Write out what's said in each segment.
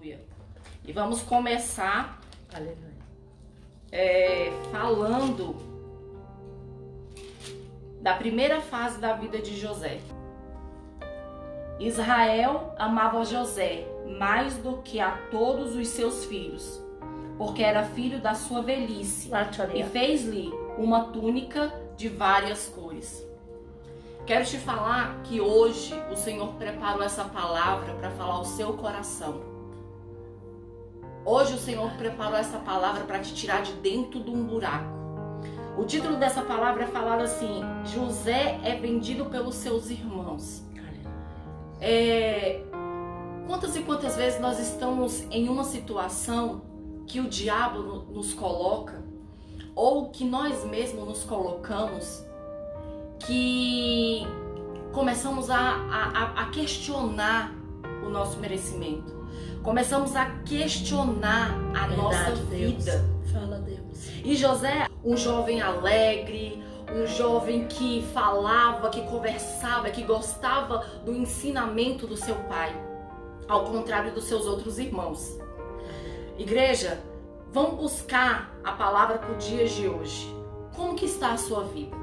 Aleluia. E vamos começar falando da primeira fase da vida de José. Israel amava José mais do que a todos os seus filhos, porque era filho da sua velhice, e fez-lhe uma túnica de várias cores. Quero te falar que hoje o Senhor preparou essa palavra para falar ao seu coração. Hoje o Senhor preparou essa palavra para te tirar de dentro de um buraco. O título dessa palavra é falado assim: José é vendido pelos seus irmãos. Quantas e quantas vezes nós estamos em uma situação que o diabo nos coloca, ou que nós mesmos nos colocamos, que começamos a questionar o nosso merecimento. Começamos a questionar a nossa vida. Fala, Deus. E José, um jovem alegre, um jovem que falava, que conversava, que gostava do ensinamento do seu pai, ao contrário dos seus outros irmãos. Igreja, vamos buscar a palavra para o dia de hoje. Como que está a sua vida?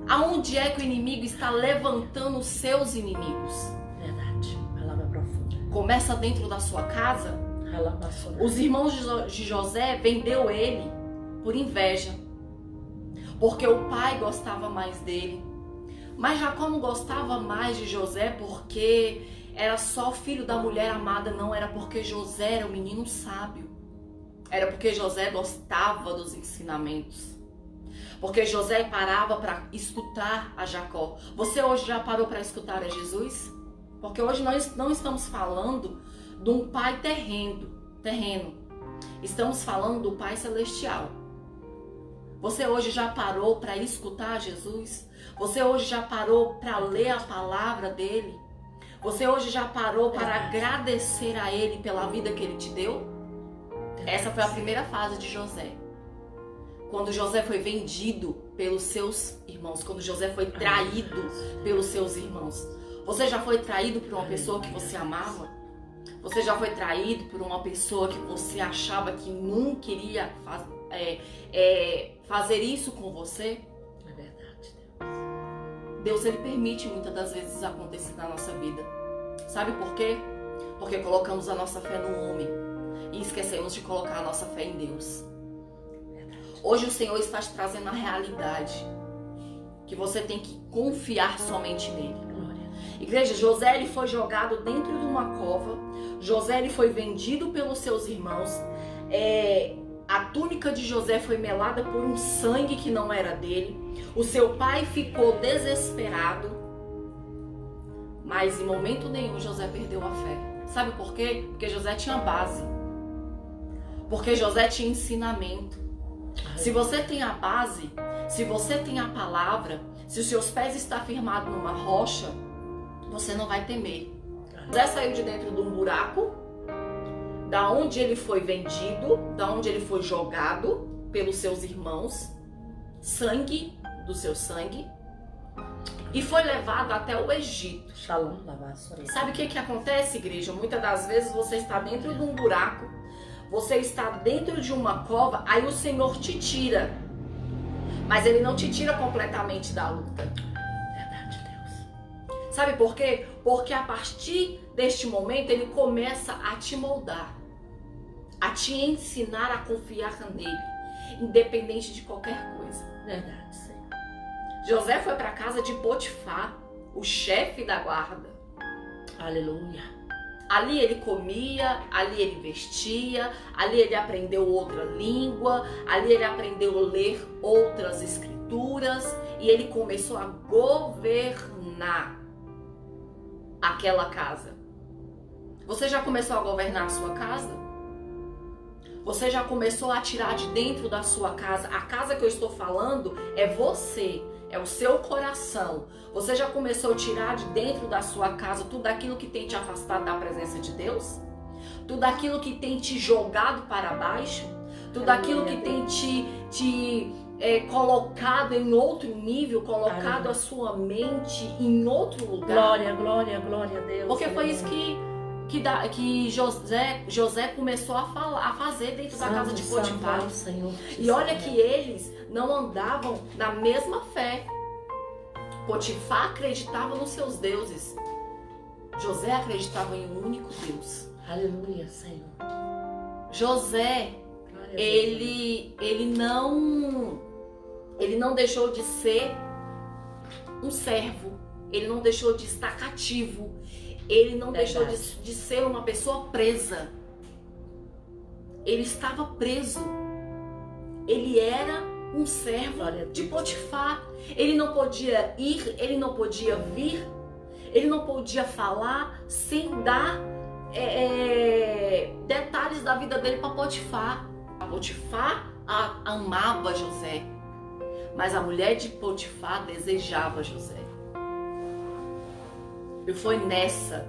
Aonde é que o inimigo está levantando os seus inimigos? Verdade, palavra profunda. Começa dentro da sua casa. Os irmãos de José vendeu ele por inveja, porque o pai gostava mais dele. Mas Jacó não gostava mais de José porque era só filho da mulher amada. Não, era porque José era um menino sábio. Era porque José gostava dos ensinamentos. Porque José parava para escutar a Jacó. Você hoje já parou para escutar a Jesus? Porque hoje nós não estamos falando de um pai terreno. Estamos falando do Pai Celestial. Você hoje já parou para escutar Jesus? Você hoje já parou para ler a palavra dele? Você hoje já parou para agradecer a ele pela vida que ele te deu? Essa foi a primeira fase de José. Quando José foi vendido pelos seus irmãos, quando José foi traído pelos seus irmãos. Você já foi traído por uma pessoa que você amava? Você já foi traído por uma pessoa que você achava que não queria fazer isso com você? É verdade, Deus, ele permite muitas das vezes isso acontecer na nossa vida. Sabe por quê? Porque colocamos a nossa fé no homem e esquecemos de colocar a nossa fé em Deus. Hoje o Senhor está te trazendo a realidade que você tem que confiar somente nele. Glória. Igreja, José ele foi jogado dentro de uma cova. José ele foi vendido pelos seus irmãos. A túnica de José foi melada por um sangue que não era dele. O seu pai ficou desesperado. Mas em momento nenhum José perdeu a fé. Sabe por quê? Porque José tinha base. Porque José tinha ensinamento. Se você tem a base, se você tem a palavra, se os seus pés estão firmados numa rocha, você não vai temer. José saiu de dentro de um buraco, da onde ele foi vendido, da onde ele foi jogado pelos seus irmãos, sangue do seu sangue, e foi levado até o Egito. Shalom, Sabe o que acontece, igreja? Muitas das vezes você está dentro de um buraco, você está dentro de uma cova, aí o Senhor te tira. Mas ele não te tira completamente da luta. Verdade, Deus. Sabe por quê? Porque a partir deste momento ele começa a te moldar, a te ensinar a confiar nele, independente de qualquer coisa. Verdade, Senhor. José foi para a casa de Potifar, o chefe da guarda. Aleluia. Ali ele comia, ali ele vestia, ali ele aprendeu outra língua, ali ele aprendeu a ler outras escrituras e ele começou a governar aquela casa. Você já começou a governar a sua casa? Você já começou a tirar de dentro da sua casa? A casa que eu estou falando é você. É o seu coração. Você já começou a tirar de dentro da sua casa tudo aquilo que tem te afastado da presença de Deus? Tudo aquilo que tem te jogado para baixo? Tudo aquilo que tem te colocado em outro nível, colocado a sua mente em outro lugar? Glória, glória, glória a Deus. Porque foi isso que José começou a fazer dentro da casa de Potifar. E olha que eles não andavam na mesma fé. Potifar acreditava nos seus deuses. José acreditava em um único Deus. Aleluia, Senhor. José, ele não deixou de ser um servo. Ele não deixou de estar cativo. Ele não deixou de ser uma pessoa presa. Ele estava preso. Ele era um servo de Potifar. Ele não podia ir, ele não podia vir, ele não podia falar sem dar detalhes da vida dele para Potifar. Potifar amava José, mas a mulher de Potifar desejava José. E foi nessa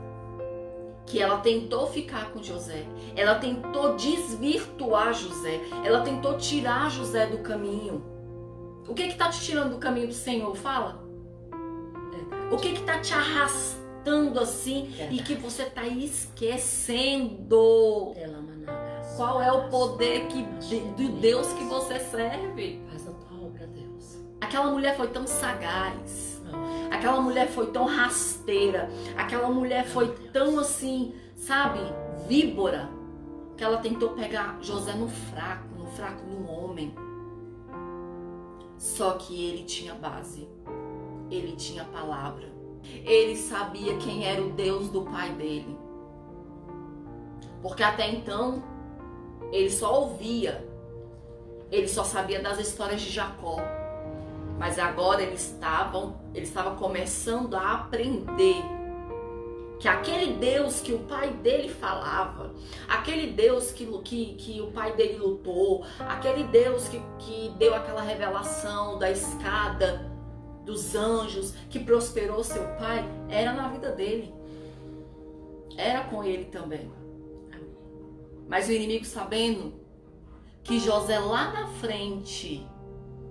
que ela tentou ficar com José. Ela tentou desvirtuar José. Ela tentou tirar José do caminho. O que está te tirando do caminho do Senhor? Fala. O que está te arrastando assim e que você está esquecendo? Qual é o poder do Deus que você serve? Faz a tua obra, Deus. Aquela mulher foi tão sagaz. Aquela mulher foi tão rasteira. Aquela mulher foi tão assim, sabe, víbora, que ela tentou pegar José no fraco no homem. Só que ele tinha base. Ele tinha palavra. Ele sabia quem era o Deus do pai dele. Porque até então, ele só ouvia. Ele só sabia das histórias de Jacó. Mas agora ele estava começando a aprender que aquele Deus que o pai dele falava, aquele Deus que o pai dele lutou, aquele Deus que deu aquela revelação da escada, dos anjos, que prosperou seu pai, era na vida dele. Era com ele também. Mas o inimigo, sabendo que José lá na frente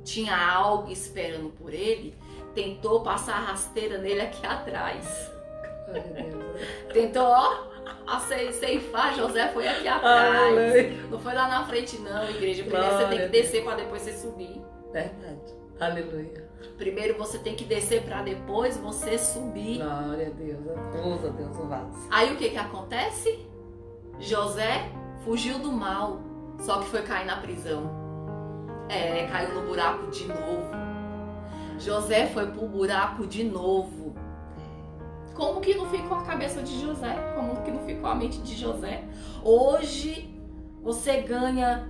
tinha algo esperando por ele, tentou passar a rasteira nele aqui atrás. Tentou, ceifar José, foi aqui atrás. Não foi lá na frente não, igreja. Primeiro você tem que descer para depois você subir. Verdade. Aleluia. Primeiro você tem que descer para depois você subir. Glória a Deus. Usa Deus o vaso. Aí o que acontece? José fugiu do mal, só que foi cair na prisão. Caiu no buraco de novo. José foi pro buraco de novo. Como que não ficou a cabeça de José? Como que não ficou a mente de José? Hoje você ganha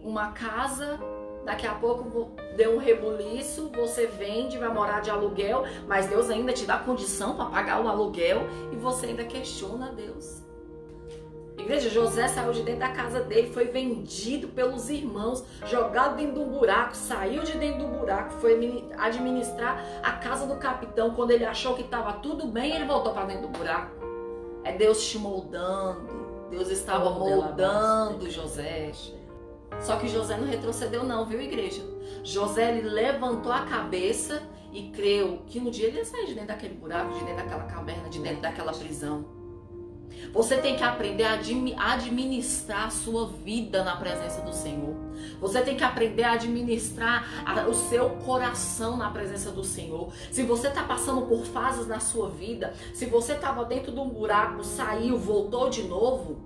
uma casa, daqui a pouco deu um rebuliço, você vende, vai morar de aluguel, mas Deus ainda te dá condição para pagar o aluguel e você ainda questiona Deus. Igreja, José saiu de dentro da casa dele, foi vendido pelos irmãos, jogado dentro de um buraco, saiu de dentro do buraco, foi administrar a casa do capitão. Quando ele achou que estava tudo bem, ele voltou para dentro do buraco. É Deus te moldando, Deus estava moldando José. Só que José não retrocedeu não, viu, igreja? José, ele levantou a cabeça e creu que um dia ele ia sair de dentro daquele buraco, de dentro daquela caverna, de dentro daquela prisão. Você tem que aprender a administrar a sua vida na presença do Senhor. Você tem que aprender a administrar o seu coração na presença do Senhor. Se você está passando por fases na sua vida, se você estava dentro de um buraco, saiu, voltou de novo,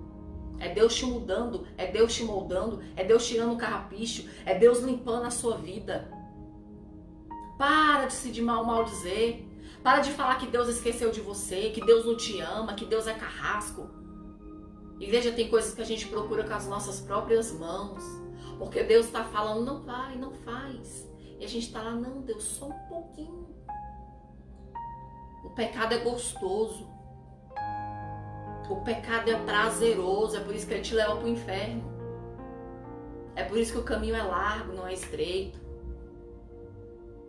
é Deus te mudando, é Deus te moldando, é Deus tirando o carrapicho, é Deus limpando a sua vida. Para de se maldizer. Para de falar que Deus esqueceu de você, que Deus não te ama, que Deus é carrasco. Igreja, tem coisas que a gente procura com as nossas próprias mãos. Porque Deus está falando, não vai, não faz. E a gente está lá, não, Deus, só um pouquinho. O pecado é gostoso. O pecado é prazeroso, é por isso que ele te leva para o inferno. É por isso que o caminho é largo, não é estreito.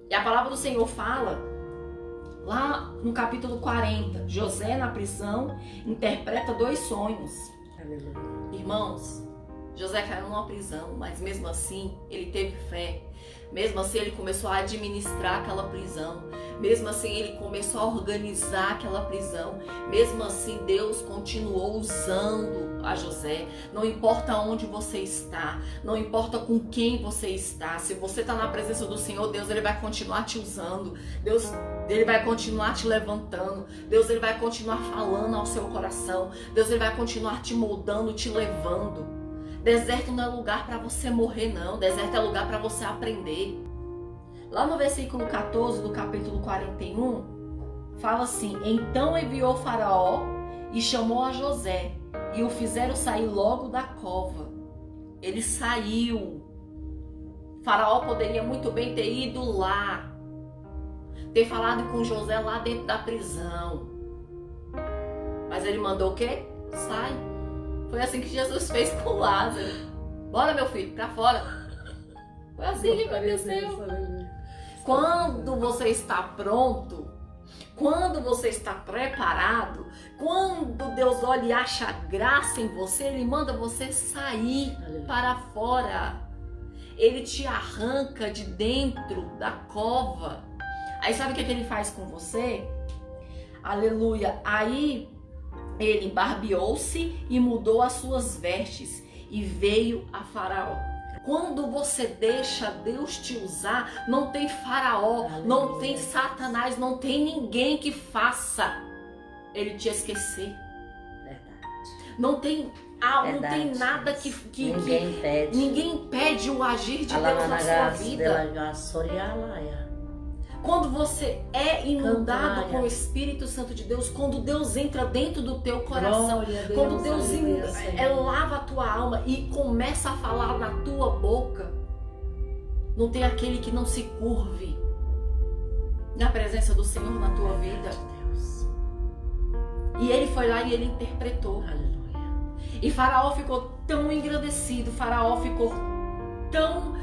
E a palavra do Senhor fala... Lá no capítulo 40, José na prisão interpreta 2 sonhos. Irmãos, José caiu numa prisão, mas mesmo assim ele teve fé. Mesmo assim, ele começou a administrar aquela prisão. Mesmo assim, ele começou a organizar aquela prisão. Mesmo assim, Deus continuou usando a José. Não importa onde você está, não importa com quem você está. Se você está na presença do Senhor, Deus ele vai continuar te usando. Deus ele vai continuar te levantando. Deus ele vai continuar falando ao seu coração. Deus ele vai continuar te moldando, te levando. Deserto não é lugar para você morrer, não. Deserto é lugar para você aprender. Lá no versículo 14 do capítulo 41, fala assim: então enviou Faraó e chamou a José e o fizeram sair logo da cova. Ele saiu. Faraó poderia muito bem ter ido lá, ter falado com José lá dentro da prisão. Mas ele mandou o quê? Sai. Foi assim que Jesus fez com Lázaro. Bora, meu filho, pra fora. Foi assim que aconteceu. Quando você está pronto, quando você está preparado, quando Deus olha e acha graça em você, Ele manda você sair para fora. Ele te arranca de dentro da cova. Aí sabe o que Ele faz com você? Aleluia. Aí ele barbeou-se e mudou as suas vestes e veio a Faraó. Quando você deixa Deus te usar, não tem Faraó, não tem Satanás, não tem ninguém que faça ele te esquecer. Verdade. Não tem, não tem nada que ninguém impede o agir de Deus na sua vida. Quando você é inundado com o Espírito Santo de Deus, quando Deus entra dentro do teu coração, quando Deus lava a tua alma e começa a falar na tua boca, não tem aquele que não se curve na presença do Senhor na tua vida. E ele foi lá e ele interpretou. E Faraó ficou tão engrandecido, Faraó ficou tão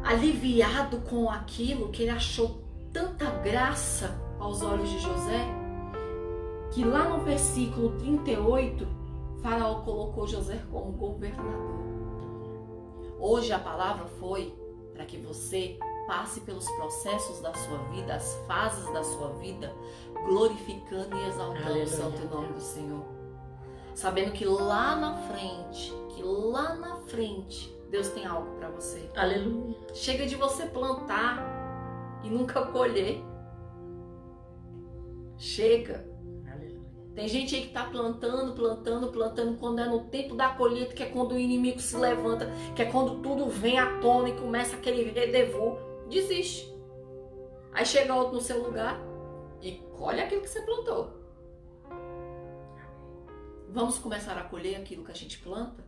aliviado com aquilo que ele achou tanta graça aos olhos de José, que lá no versículo 38, Faraó colocou José como governador. Hoje a palavra foi para que você passe pelos processos da sua vida, as fases da sua vida, glorificando e exaltando o santo nome do Senhor. Sabendo que lá na frente, Deus tem algo para você. Aleluia. Chega de você plantar e nunca colher. Chega. Aleluia. Tem gente aí que tá plantando, quando é no tempo da colheita, que é quando o inimigo se levanta, que é quando tudo vem à tona e começa aquele rendezvous, desiste. Aí chega outro no seu lugar e colhe aquilo que você plantou. Vamos começar a colher aquilo que a gente planta?